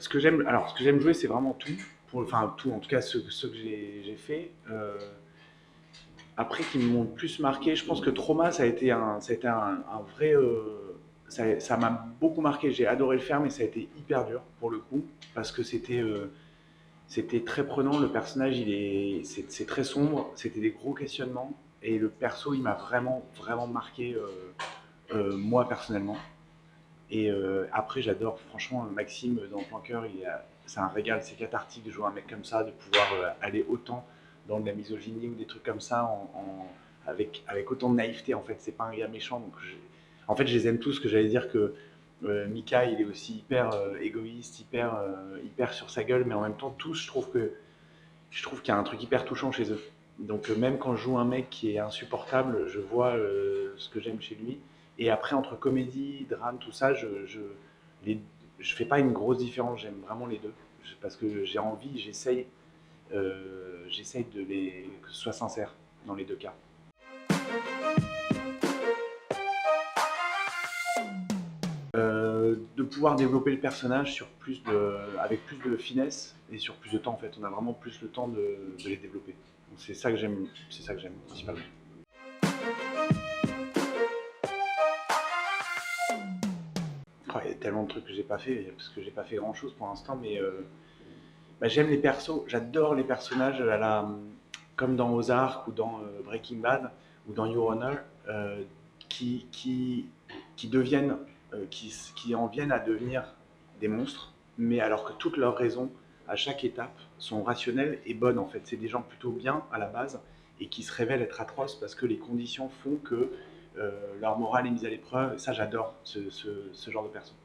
ce que j'aime jouer, c'est vraiment tout. Enfin, tout, en tout cas, ceux que j'ai fait. Après, qui m'ont le plus marqué, je pense que Trauma, ça a été un vrai. Ça m'a beaucoup marqué. J'ai adoré le faire, mais ça a été hyper dur pour le coup, parce que c'était très prenant. Le personnage, c'est très sombre. C'était des gros questionnements, et le perso, il m'a vraiment, vraiment marqué, moi personnellement. Et après, j'adore, franchement, Maxime dans Planqueur, c'est un régal, c'est cathartique de jouer un mec comme ça, de pouvoir aller autant dans de la misogynie ou des trucs comme ça, avec autant de naïveté. En fait, c'est pas un gars méchant. En fait, je les aime tous. Que j'allais dire que Mika, il est aussi hyper égoïste, hyper sur sa gueule, mais en même temps, tous, je trouve qu'il y a un truc hyper touchant chez eux. Donc même quand je joue un mec qui est insupportable, je vois ce que j'aime chez lui. Et après, entre comédie, drame, tout ça, les, je fais pas une grosse différence. J'aime vraiment les deux. Parce que j'ai envie, j'essaye que ce soit sincère dans les deux cas. De pouvoir développer le personnage avec plus de finesse et sur plus de temps en fait. On a vraiment plus le temps de les développer. Donc c'est ça que j'aime principalement. Oh, il y a tellement de trucs que j'ai pas fait, parce que j'ai pas fait grand chose pour l'instant, mais bah, j'aime les persos, j'adore les personnages comme dans Ozark ou dans Breaking Bad ou dans Your Honor, euh, qui, qui, qui deviennent, qui en viennent à devenir des monstres, mais alors que toutes leurs raisons à chaque étape sont rationnelles et bonnes en fait. C'est des gens plutôt bien à la base et qui se révèlent être atroces parce que les conditions font que leur morale est mise à l'épreuve. Et ça, j'adore ce genre de personnes.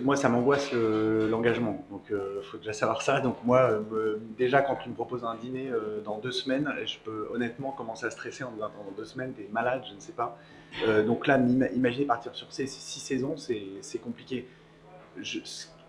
Moi, ça m'angoisse l'engagement. Donc, il faut déjà savoir ça. Donc, moi, déjà, quand tu me proposes un dîner dans 2 semaines, je peux honnêtement commencer à stresser en me disant, attends, dans 2 semaines, t'es malade, je ne sais pas. Donc là, imaginez partir sur ces 6 saisons, c'est compliqué.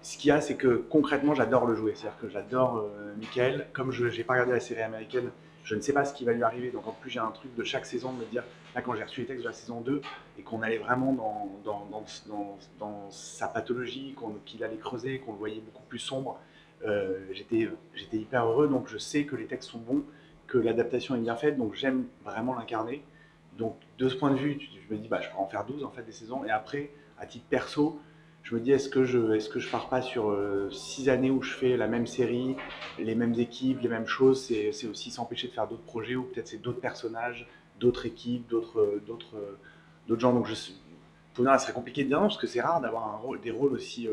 Ce qu'il y a, c'est que concrètement, j'adore le jouer. C'est-à-dire que j'adore Michael. Comme je n'ai pas regardé la série américaine, je ne sais pas ce qui va lui arriver. Donc en plus, j'ai un truc de chaque saison de me dire, là, quand j'ai reçu les textes de la saison 2 et qu'on allait vraiment dans sa pathologie, qu'il allait creuser, qu'on le voyait beaucoup plus sombre, j'étais hyper heureux. Donc je sais que les textes sont bons, que l'adaptation est bien faite. Donc j'aime vraiment l'incarner. Donc de ce point de vue, je me dis, bah, je peux en faire 12 en fait des saisons. Et après, à titre perso, je me dis, est-ce que je pars pas sur 6 années où je fais la même série, les mêmes équipes, les mêmes choses. C'est aussi s'empêcher de faire d'autres projets ou peut-être c'est d'autres personnages, d'autres équipes, d'autres gens. Donc pour moi, ça serait compliqué de dire non parce que c'est rare d'avoir des rôles aussi,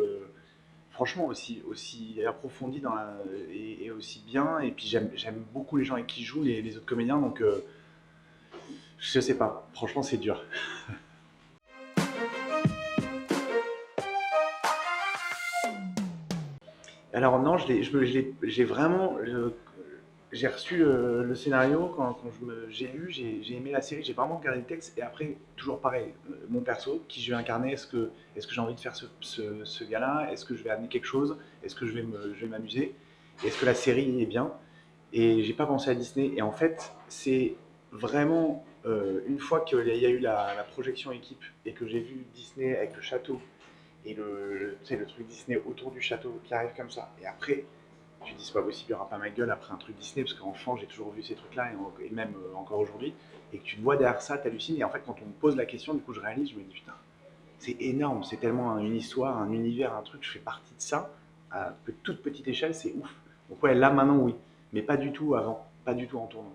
franchement, aussi approfondis et aussi bien. Et puis j'aime beaucoup les gens avec qui je joue, les autres comédiens. Donc je sais pas, franchement, c'est dur. Alors non, j'ai vraiment, j'ai reçu le scénario quand j'ai lu, j'ai aimé la série, j'ai vraiment regardé le texte et après toujours pareil, mon perso, qui je vais incarner, est-ce que j'ai envie de faire ce gars-là, est-ce que je vais amener quelque chose, est-ce que je vais m'amuser, est-ce que la série est bien et j'ai pas pensé à Disney et en fait c'est vraiment une fois qu'il y a eu la projection équipe et que j'ai vu Disney avec le château et tu sais, le truc Disney autour du château qui arrive comme ça. Et après, tu dis c'est pas possible, il n'y aura pas ma gueule après un truc Disney, parce qu'enfant j'ai toujours vu ces trucs-là, et même encore aujourd'hui, et que tu te vois derrière ça, t'hallucines, et en fait quand on me pose la question, du coup je réalise, je me dis putain, c'est énorme, c'est tellement une histoire, un univers, un truc, je fais partie de ça, à toute petite échelle, c'est ouf. Donc ouais, là maintenant oui, mais pas du tout avant, pas du tout en tournant.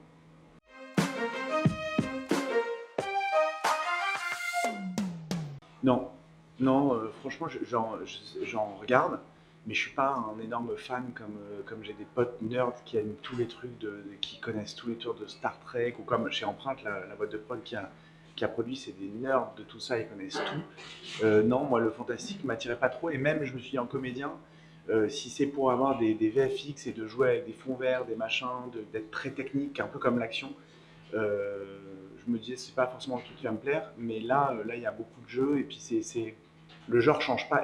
Non, non, franchement, j'en regarde, mais je suis pas un énorme fan comme j'ai des potes nerds qui aiment tous les trucs, qui connaissent tous les tours de Star Trek, ou comme chez Empreinte, la boîte de prod qui a produit, c'est des nerds de tout ça, ils connaissent tout. Non, moi, le fantastique m'attirait pas trop, et même, je me suis dit en comédien, si c'est pour avoir des VFX et de jouer avec des fonds verts, des machins, d'être très technique, un peu comme l'action, euh, je me disais c'est pas forcément le truc qui va me plaire, mais là il y a beaucoup de jeux et puis le genre change pas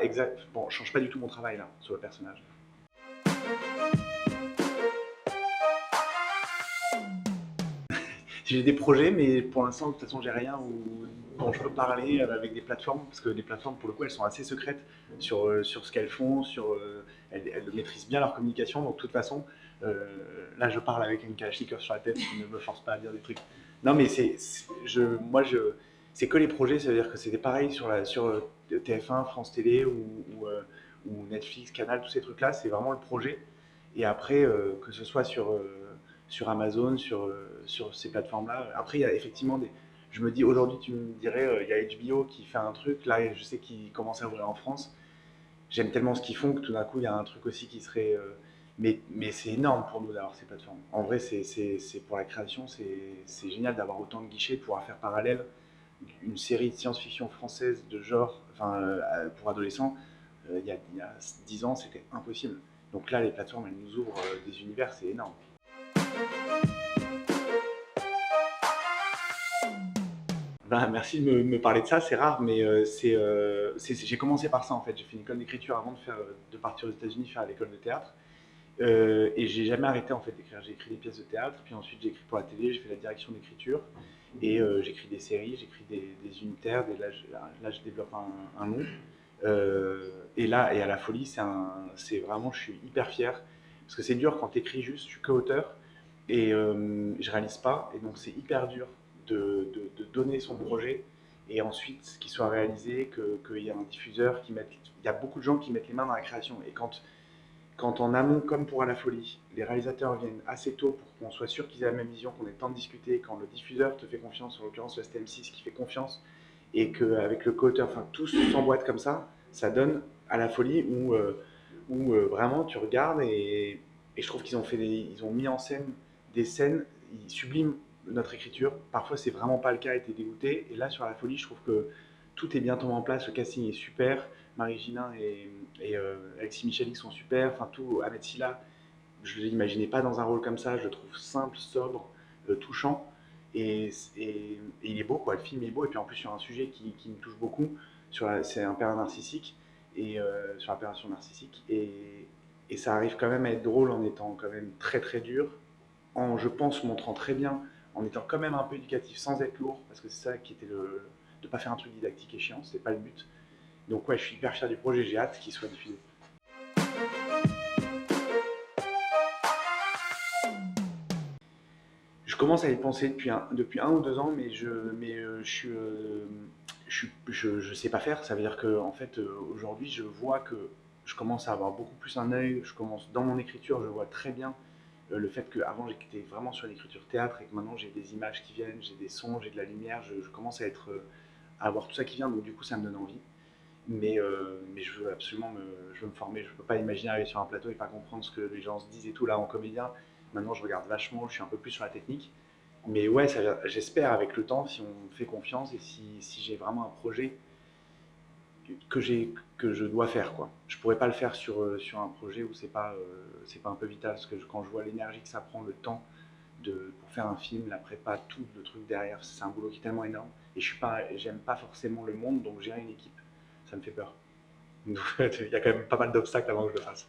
change pas du tout mon travail là sur le personnage. J'ai des projets, mais pour l'instant de toute façon j'ai rien ou quand je peux parler avec des plateformes, parce que les plateformes, pour le coup, elles sont assez secrètes sur ce qu'elles font, elles maîtrisent bien leur communication, donc de toute façon, euh, là, je parle avec une Kalachnikov sur la tête, ne me force pas à dire des trucs. Non, mais c'est que les projets, ça veut dire que c'était pareil sur TF1, France Télé ou Netflix, Canal, tous ces trucs-là, c'est vraiment le projet. Et après, que ce soit sur Amazon, sur ces plateformes-là, après, il y a effectivement des. Je me dis, aujourd'hui, tu me dirais, il y a HBO qui fait un truc, là, je sais qu'ils commencent à ouvrir en France. J'aime tellement ce qu'ils font que tout d'un coup, il y a un truc aussi qui serait. Mais c'est énorme pour nous d'avoir ces plateformes. En vrai, c'est pour la création, c'est génial d'avoir autant de guichets, de pouvoir faire parallèle une série de science-fiction française de genre, enfin, pour adolescents. Il y a 10 ans, c'était impossible. Donc là, les plateformes, elles nous ouvrent des univers, c'est énorme. Ben, merci de me parler de ça, c'est rare, mais j'ai commencé par ça en fait. J'ai fait une école d'écriture avant de partir aux États-Unis faire l'école de théâtre. Et j'ai jamais arrêté en fait d'écrire. J'ai écrit des pièces de théâtre, puis ensuite j'ai écrit pour la télé, j'ai fait la direction d'écriture, et j'écris des séries, j'écris des unitaires, là je développe un nom. Et là, et à la folie, c'est vraiment, je suis hyper fier, parce que c'est dur quand tu écris juste, je suis co-auteur, et je réalise pas, et donc c'est hyper dur de donner son projet, et ensuite qu'il soit réalisé, qu'il y ait un diffuseur qui mette, il y a beaucoup de gens qui mettent les mains dans la création, et quand en amont, comme pour À la folie, les réalisateurs viennent assez tôt pour qu'on soit sûr qu'ils aient la même vision, qu'on ait le temps de discuter, quand le diffuseur te fait confiance, en l'occurrence le STM6 qui fait confiance, et qu'avec le co-auteur, enfin tous s'emboîtent comme ça donne À la folie où vraiment tu regardes et je trouve ils ont mis en scène des scènes, ils subliment notre écriture. Parfois c'est vraiment pas le cas et t'es dégoûté. Et là sur À la folie, je trouve que tout est bien tombé en place, le casting est super, Marie-Ginin et Alexis Michalik sont super, enfin tout, Ahmed Silla, je ne l'imaginais pas dans un rôle comme ça, je le trouve simple, sobre, touchant, et il est beau, quoi, le film est beau, et puis en plus sur un sujet qui me touche beaucoup, c'est un père narcissique, et sur la perversion narcissique, et ça arrive quand même à être drôle en étant quand même très très dur, en, je pense, montrant très bien, en étant quand même un peu éducatif, sans être lourd, parce que c'est ça qui était de pas faire un truc didactique et chiant, c'était pas le but. Donc ouais, je suis hyper fier du projet, j'ai hâte qu'il soit diffusé. Je commence à y penser depuis 1 ou 2 ans, je sais pas faire. Ça veut dire que en fait, aujourd'hui, je vois que je commence à avoir beaucoup plus un œil. Je commence dans mon écriture, je vois très bien le fait qu'avant j'étais vraiment sur l'écriture théâtre et que maintenant j'ai des images qui viennent, j'ai des sons, j'ai de la lumière. Je commence à avoir tout ça qui vient, donc du coup, ça me donne envie. Mais je veux absolument je veux me former. Je peux pas imaginer arriver sur un plateau et pas comprendre ce que les gens se disent et tout. Là, en comédien, maintenant, je regarde vachement, je suis un peu plus sur la technique. Mais ouais, j'espère avec le temps, si on me fait confiance et si j'ai vraiment un projet que, que je dois faire, quoi. Je pourrais pas le faire sur un projet où c'est pas un peu vital, parce que quand je vois l'énergie que ça prend, le temps pour faire un film, la prépa, tout le truc derrière, c'est un boulot qui est tellement énorme. Et j'aime pas forcément le monde, donc gérer une équipe, ça me fait peur. Donc il y a quand même pas mal d'obstacles avant que je le fasse.